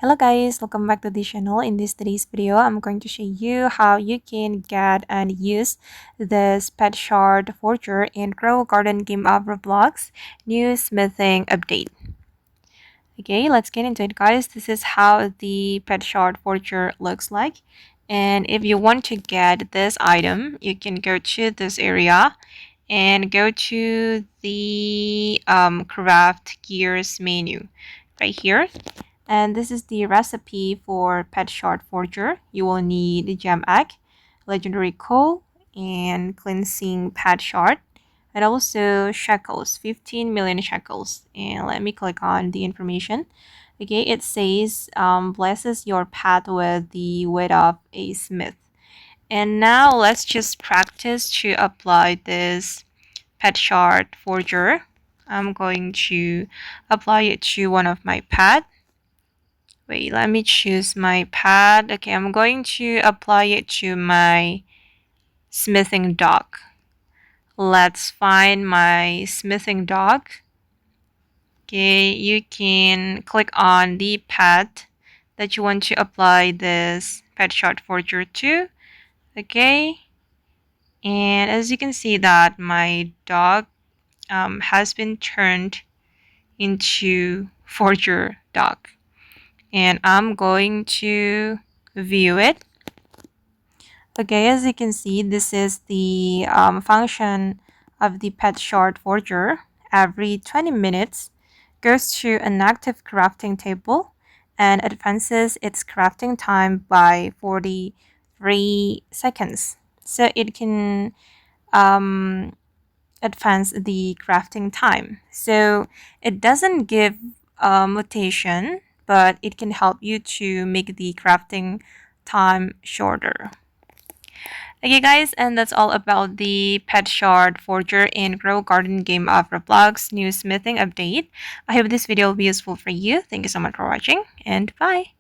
Hello guys, welcome back to the channel. In today's video, I'm going to show you how you can get and use this pet shard forger in Grow Garden game of Roblox new smithing update. Okay, let's get into it guys. This is how the pet shard forger looks like. And if you want to get this item, you can go to this area and go to the craft gears menu right here. And this is the recipe for pet shard forger. You will need gem egg, legendary coal, and cleansing pet shard, and also shackles, 15 million shackles. And let me click on the information. Okay, it says blesses your pet with the weight of a smith. And now let's just practice to apply this pet shard forger. I'm going to apply it to one of my pets. Wait, let me choose my pad. Okay, I'm going to apply it to my smithing dog. Let's find my smithing dog. Okay, you can click on the pad that you want to apply this pet shard forger to. Okay, and as you can see that my dog has been turned into forger dog. And I'm going to view it. Okay, as you can see, this is the function of the pet shard forger. Every 20 minutes, goes to an active crafting table and advances its crafting time by 43 seconds. So it can advance the crafting time. So it doesn't give mutation, but it can help you to make the crafting time shorter. Okay guys, and that's all about the Pet Shard Forger in Grow Garden game of Roblox new smithing update. I hope this video will be useful for you. Thank you so much for watching, and bye!